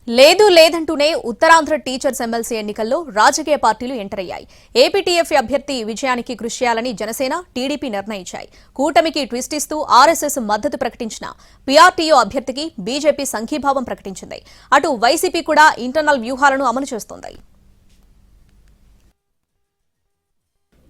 లేదంటూనే Uttarandhra teachers MLC ఎన్నికల్లో రాజకీయ పార్టీలు ఎంటర్ అయ్యాయి. ఏపీటీఎఫ్ అభ్యర్థి విజయానికి కృషి చేయాలని జనసేన, టీడీపీ నిర్ణయించాయి. కూటమికి ట్విస్ట్ ఇస్తూ ఆర్ఎస్ఎస్ మద్దతు ప్రకటించిన పీఆర్టీయూ అభ్యర్థికి బీజేపీ సంఘీభావం ప్రకటించింది. అటు వైసీపీ కూడా ఇంటర్నల్ వ్యూహాలను అమలు చేస్తోంది.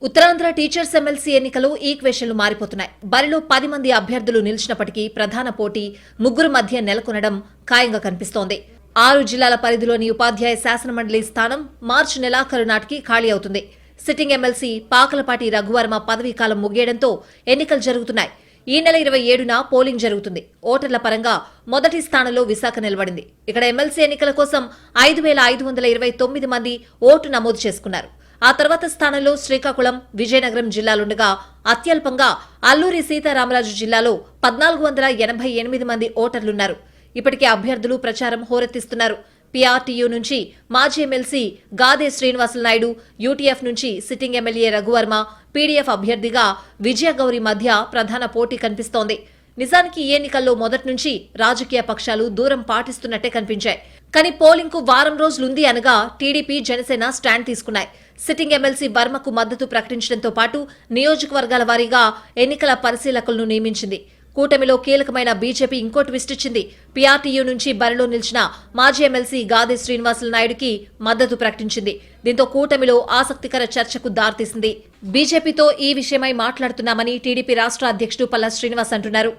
ఉత్తరాంధ్ర టీచర్స్ ఎమ్మెల్సీ ఎన్నికలు ఈక్వేషన్లు మారిపోతున్నాయి. బరిలో 10 మంది అభ్యర్థులు నిలిచినప్పటికీ ప్రధాన పోటీ ముగ్గురు మధ్య నెలకొనడం ఖాయంగా కనిపిస్తోంది. 6 జిల్లాల పరిధిలోని ఉపాధ్యాయ శాసనమండలి స్థానం మార్చి నెలాఖరు నాటికి ఖాళీ అవుతుంది. సిట్టింగ్ ఎమ్మెల్సీ పాకలపాటి రఘువర్మ పదవీకాలం ముగియడంతో ఎన్నికలు జరుగుతున్నాయి. ఈ నెల 27న పోలింగ్ జరుగుతుంది. ఓటర్ల పరంగా మొదటి స్థానంలో విశాఖ నిలబడింది. ఇక్కడ ఎమ్మెల్సీ ఎన్నికల కోసం 5,529 మంది ఓటు నమోదు చేసుకున్నారు. ఆ తర్వాత స్థానంలో శ్రీకాకుళం, విజయనగరం జిల్లాలుండగా అత్యల్పంగా అల్లూరి సీతారామరాజు జిల్లాలో 1,488 మంది ఓటర్లున్నారు. ఇప్పటికే అభ్యర్థులు ప్రచారం హోరెత్తిస్తున్నారు. పీఆర్టీయూ నుంచి మాజీ ఎమ్మెల్సీ గాదే శ్రీనివాసులు నాయుడు, యూటీఎఫ్ నుంచి సిట్టింగ్ ఎమ్మెల్యే రఘువర్మ, పీడీఎఫ్ అభ్యర్థిగా విజయగౌరి మధ్య ప్రధాన పోటీ కనిపిస్తోంది. నిజానికి ఈ ఎన్నికల్లో మొదటి నుంచి రాజకీయ పక్షాలు దూరం పాటిస్తున్నట్టే కనిపించాయి. కానీ పోలింగ్ కు వారం రోజులుంది అనగా టీడీపీ, జనసేన స్టాండ్ తీసుకున్నాయి. సిట్టింగ్ ఎమ్మెల్సీ వర్మకు మద్దతు ప్రకటించడంతో పాటు నియోజకవర్గాల వారీగా ఎన్నికల పరిశీలకులను నియమించింది. కూటమిలో కీలకమైన బీజేపీ ఇంకో ట్విస్ట్ ఇచ్చింది. పీఆర్టీయూ నుంచి బరిలో నిలిచిన మాజీ ఎమ్మెల్సీ గాదే శ్రీనివాసులు నాయుడుకి మద్దతు ప్రకటించింది. దీంతో కూటమిలో ఆసక్తికర చర్చకు దారితీసింది. బీజేపీతో ఈ విషయమై మాట్లాడుతున్నామని టీడీపీ రాష్ట్ర అధ్యక్షుడు పల్లా శ్రీనివాస్ అంటున్నారు.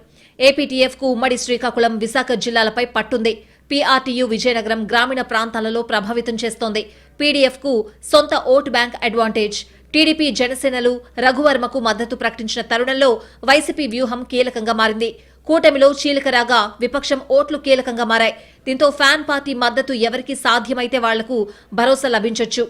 ఏపీటీఎఫ్ కు ఉమ్మడి శ్రీకాకుళం, విశాఖ జిల్లాలపై పట్టుంది. పీఆర్టీయూ విజయనగరం గ్రామీణ ప్రాంతాలలో ప్రభావితం చేస్తోంది. పీడీఎఫ్ కు సొంత ఓటు బ్యాంక్ అడ్వాంటేజ్. టీడీపీ, జనసేనలు రఘువర్మకు మద్దతు ప్రకటించిన తరుణంలో వైసీపీ వ్యూహం కీలకంగా మారింది. కూటమిలో చీలిక రాగా విపక్షం ఓట్లు కీలకంగా మారాయి. దీంతో ఫ్యాన్ పార్టీ మద్దతు ఎవరికి సాధ్యమైతే వాళ్లకు భరోసా లభించొచ్చు.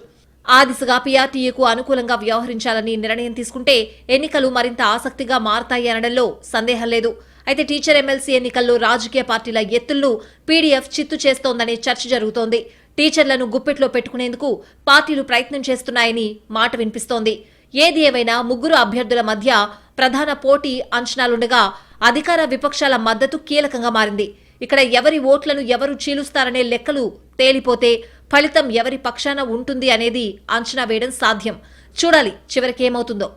ఆ దిశగా పీఆర్టీయూకు అనుకూలంగా వ్యవహరించాలని నిర్ణయం తీసుకుంటే ఎన్నికలు మరింత ఆసక్తిగా మారతాయి అనడంలో సందేహం లేదు. అయితే టీచర్ ఎమ్మెల్సీ ఎన్నికల్లో రాజకీయ పార్టీల ఎత్తులను పీడీఎఫ్ చిత్తు చేస్తోందనే చర్చ జరుగుతోంది. టీచర్లను గుప్పెట్లో పెట్టుకునేందుకు పార్టీలు ప్రయత్నం చేస్తున్నాయని మాట వినిపిస్తోంది. ఏది ఏవైనా ముగ్గురు అభ్యర్థుల మధ్య ప్రధాన పోటీ అంచనాలుండగా అధికార విపక్షాల మద్దతు కీలకంగా మారింది. ఇక్కడ ఎవరి ఓట్లను ఎవరు చీలుస్తారనే లెక్కలు తేలిపోతే ఫలితం ఎవరి పక్షాన ఉంటుంది అనేది అంచనా వేయడం సాధ్యం. చూడాలి చివరికేమవుతుందో.